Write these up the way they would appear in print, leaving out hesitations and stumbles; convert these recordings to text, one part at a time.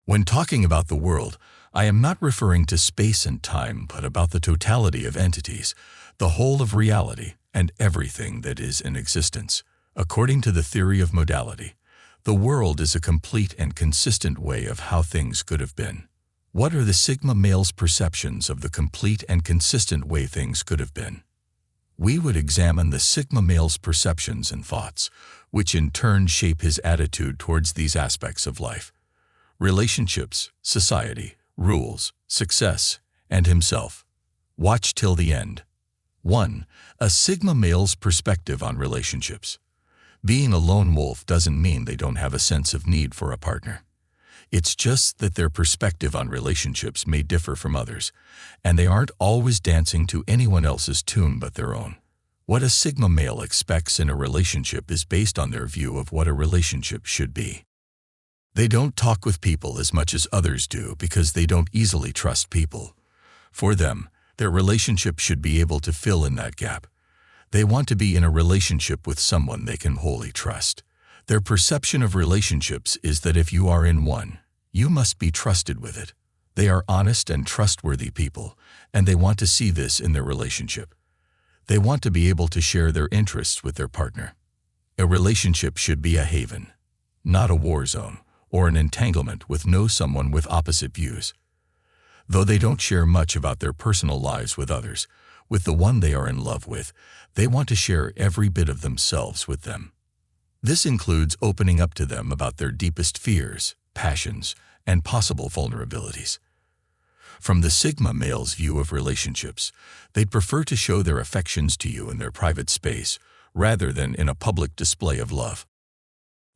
When talking about the world, I am not referring to space and time, but about the totality of entities, the whole of reality, and everything that is in existence. According to the theory of modality, the world is a complete and consistent way of how things could have been. What are the Sigma male's perceptions of the complete and consistent way things could have been? We would examine the Sigma male's perceptions and thoughts, which in turn shape his attitude towards these aspects of life: relationships, society, rules, success, and himself. Watch till the end. 1. A Sigma male's perspective on relationships. Being a lone wolf doesn't mean they don't have a sense of need for a partner. It's just that their perspective on relationships may differ from others, and they aren't always dancing to anyone else's tune but their own. What a Sigma male expects in a relationship is based on their view of what a relationship should be. They don't talk with people as much as others do because they don't easily trust people. For them, their relationship should be able to fill in that gap. They want to be in a relationship with someone they can wholly trust. Their perception of relationships is that if you are in one, you must be trusted with it. They are honest and trustworthy people, and they want to see this in their relationship. They want to be able to share their interests with their partner. A relationship should be a haven, not a war zone, or an entanglement with someone with opposite views. Though they don't share much about their personal lives with others, with the one they are in love with, they want to share every bit of themselves with them. This includes opening up to them about their deepest fears, passions, and possible vulnerabilities. From the Sigma male's view of relationships, they'd prefer to show their affections to you in their private space rather than in a public display of love.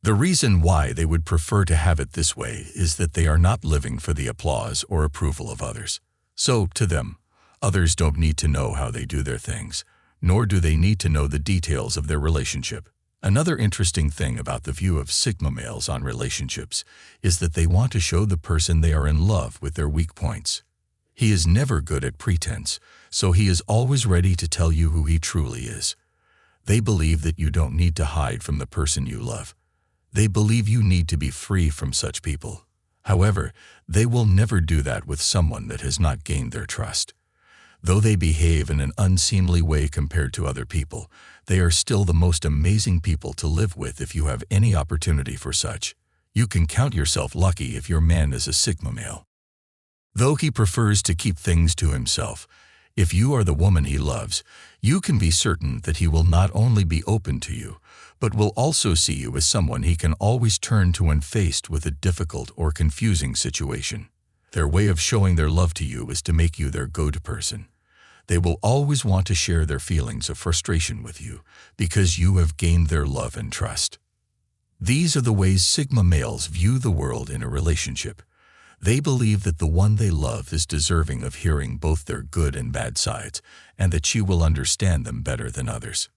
The reason why they would prefer to have it this way is that they are not living for the applause or approval of others. So, to them, others don't need to know how they do their things, nor do they need to know the details of their relationship. Another interesting thing about the view of Sigma males on relationships is that they want to show the person they are in love with their weak points. He is never good at pretense, so he is always ready to tell you who he truly is. They believe that you don't need to hide from the person you love. They believe you need to be free from such people. However, they will never do that with someone that has not gained their trust. Though they behave in an unseemly way compared to other people, they are still the most amazing people to live with if you have any opportunity for such. You can count yourself lucky if your man is a Sigma male. Though he prefers to keep things to himself, if you are the woman he loves, you can be certain that he will not only be open to you, but will also see you as someone he can always turn to when faced with a difficult or confusing situation. Their way of showing their love to you is to make you their go-to person. They will always want to share their feelings of frustration with you because you have gained their love and trust. These are the ways Sigma males view the world in a relationship. They believe that the one they love is deserving of hearing both their good and bad sides, and that she will understand them better than others.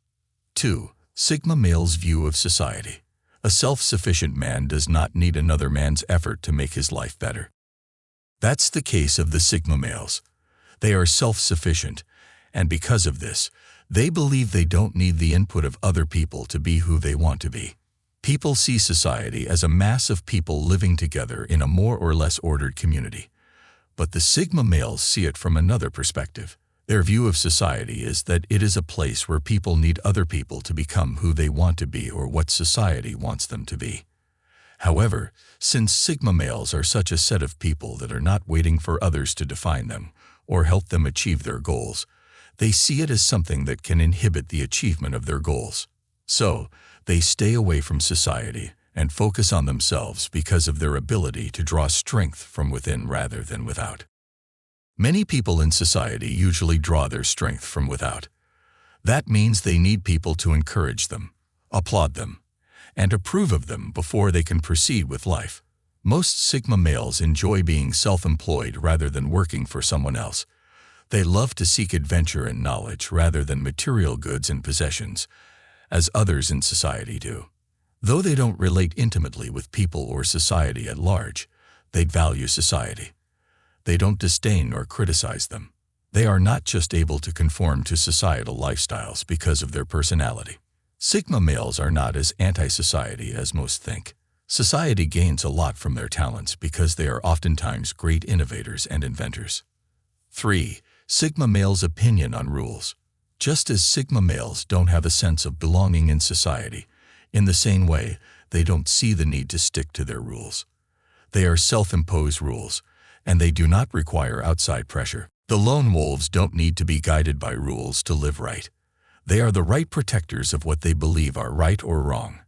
2. Sigma male's view of society. A self-sufficient man does not need another man's effort to make his life better. That's the case of the Sigma males. They are self-sufficient, and because of this, they believe they don't need the input of other people to be who they want to be. People see society as a mass of people living together in a more or less ordered community. But the Sigma males see it from another perspective. Their view of society is that it is a place where people need other people to become who they want to be or what society wants them to be. However, since Sigma males are such a set of people that are not waiting for others to define them or help them achieve their goals, they see it as something that can inhibit the achievement of their goals. So, they stay away from society and focus on themselves because of their ability to draw strength from within rather than without. Many people in society usually draw their strength from without. That means they need people to encourage them, applaud them, and approve of them before they can proceed with life. Most Sigma males enjoy being self-employed rather than working for someone else. They love to seek adventure and knowledge rather than material goods and possessions, as others in society do. Though they don't relate intimately with people or society at large, they value society. They don't disdain or criticize them. They are not just able to conform to societal lifestyles because of their personality. Sigma males are not as anti-society as most think. Society gains a lot from their talents because they are oftentimes great innovators and inventors. 3. Sigma males' opinion on rules. Just as Sigma males don't have a sense of belonging in society, in the same way, they don't see the need to stick to their rules. They are self-imposed rules, and they do not require outside pressure. The lone wolves don't need to be guided by rules to live right. They are the right protectors of what they believe are right or wrong.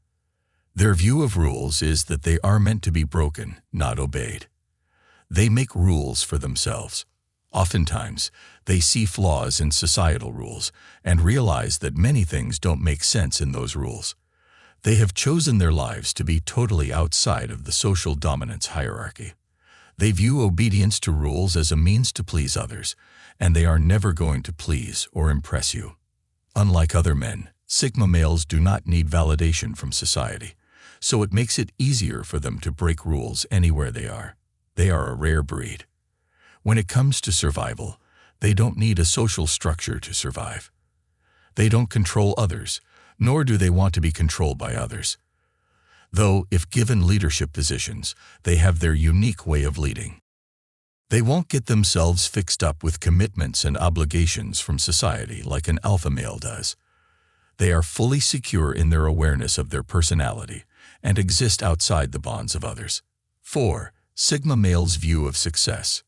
Their view of rules is that they are meant to be broken, not obeyed. They make rules for themselves. Oftentimes, they see flaws in societal rules and realize that many things don't make sense in those rules. They have chosen their lives to be totally outside of the social dominance hierarchy. They view obedience to rules as a means to please others, and they are never going to please or impress you. Unlike other men, Sigma males do not need validation from society, so it makes it easier for them to break rules anywhere they are. They are a rare breed. When it comes to survival, they don't need a social structure to survive. They don't control others, nor do they want to be controlled by others. Though, if given leadership positions, they have their unique way of leading. They won't get themselves fixed up with commitments and obligations from society like an alpha male does. They are fully secure in their awareness of their personality and exist outside the bonds of others. 4. Sigma males' view of success.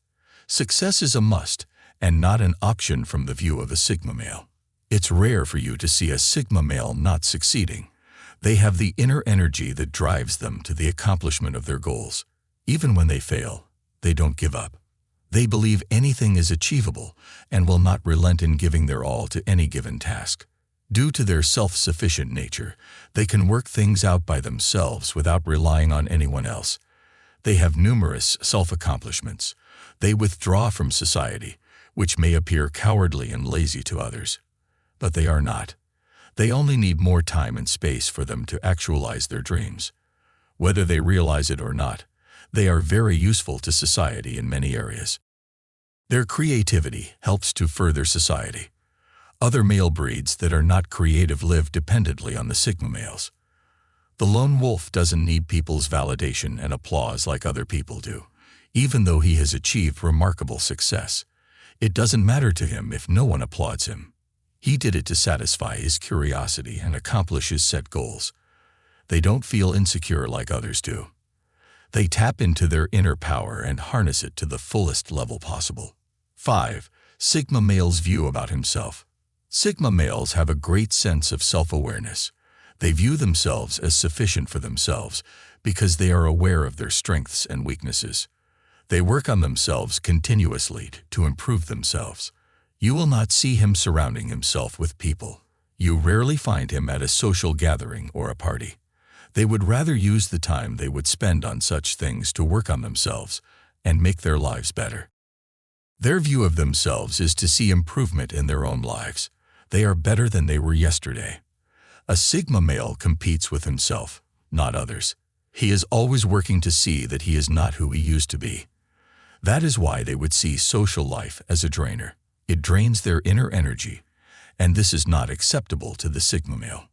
Success is a must and not an option from the view of a Sigma male. It's rare for you to see a Sigma male not succeeding. They have the inner energy that drives them to the accomplishment of their goals. Even when they fail, they don't give up. They believe anything is achievable and will not relent in giving their all to any given task. Due to their self-sufficient nature, they can work things out by themselves without relying on anyone else. They have numerous self-accomplishments. They withdraw from society, which may appear cowardly and lazy to others. But they are not. They only need more time and space for them to actualize their dreams. Whether they realize it or not, they are very useful to society in many areas. Their creativity helps to further society. Other male breeds that are not creative live dependently on the Sigma males. The lone wolf doesn't need people's validation and applause like other people do, even though he has achieved remarkable success. It doesn't matter to him if no one applauds him. He did it to satisfy his curiosity and accomplish his set goals. They don't feel insecure like others do. They tap into their inner power and harness it to the fullest level possible. 5. Sigma male's view about himself. Sigma males have a great sense of self-awareness. They view themselves as sufficient for themselves because they are aware of their strengths and weaknesses. They work on themselves continuously to improve themselves. You will not see him surrounding himself with people. You rarely find him at a social gathering or a party. They would rather use the time they would spend on such things to work on themselves and make their lives better. Their view of themselves is to see improvement in their own lives. They are better than they were yesterday. A Sigma male competes with himself, not others. He is always working to see that he is not who he used to be. That is why they would see social life as a drainer. It drains their inner energy, and this is not acceptable to the Sigma male.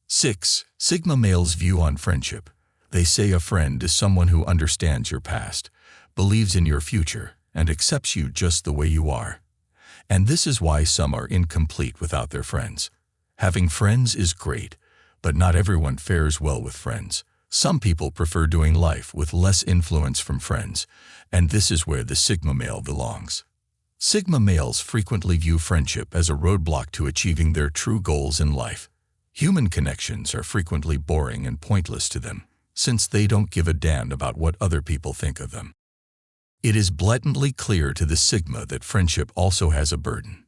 6. Sigma male's view on friendship. They say a friend is someone who understands your past, believes in your future, and accepts you just the way you are. And this is why some are incomplete without their friends. Having friends is great, but not everyone fares well with friends. Some people prefer doing life with less influence from friends, and this is where the Sigma male belongs. Sigma males frequently view friendship as a roadblock to achieving their true goals in life. Human connections are frequently boring and pointless to them, since they don't give a damn about what other people think of them. It is blatantly clear to the Sigma that friendship also has a burden.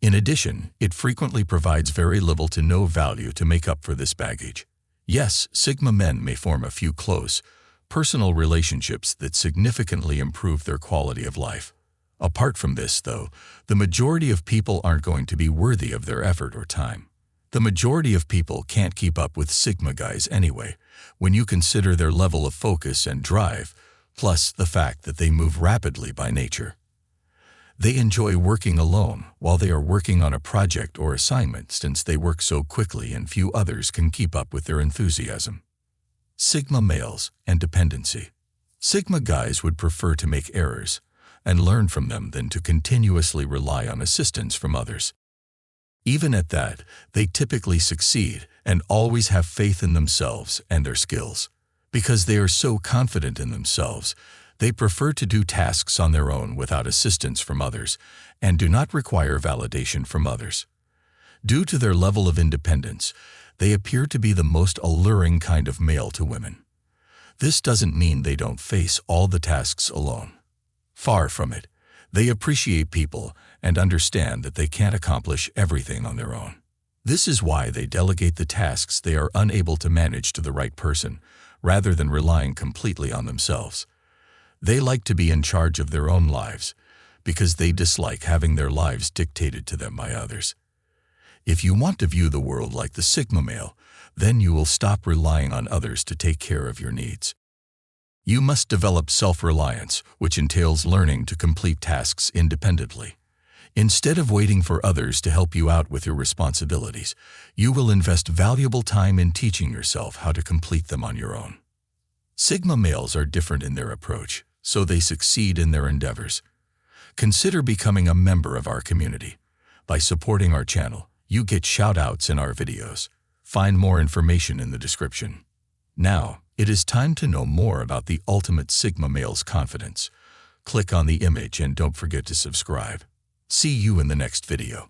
In addition, it frequently provides very little to no value to make up for this baggage. Yes, Sigma men may form a few close, personal relationships that significantly improve their quality of life. Apart from this, though, the majority of people aren't going to be worthy of their effort or time. The majority of people can't keep up with Sigma guys anyway, when you consider their level of focus and drive, plus the fact that they move rapidly by nature. They enjoy working alone while they are working on a project or assignment since they work so quickly and few others can keep up with their enthusiasm. Sigma males and dependency. Sigma guys would prefer to make errors and learn from them than to continuously rely on assistance from others. Even at that, they typically succeed and always have faith in themselves and their skills. Because they are so confident in themselves, they prefer to do tasks on their own without assistance from others and do not require validation from others. Due to their level of independence, they appear to be the most alluring kind of male to women. This doesn't mean they don't face all the tasks alone. Far from it. They appreciate people and understand that they can't accomplish everything on their own. This is why they delegate the tasks they are unable to manage to the right person, rather than relying completely on themselves. They like to be in charge of their own lives because they dislike having their lives dictated to them by others. If you want to view the world like the Sigma male, then you will stop relying on others to take care of your needs. You must develop self-reliance, which entails learning to complete tasks independently. Instead of waiting for others to help you out with your responsibilities, you will invest valuable time in teaching yourself how to complete them on your own. Sigma males are different in their approach, so they succeed in their endeavors. Consider becoming a member of our community. By supporting our channel, you get shout-outs in our videos. Find more information in the description. Now, it is time to know more about the ultimate Sigma male's confidence. Click on the image and don't forget to subscribe. See you in the next video.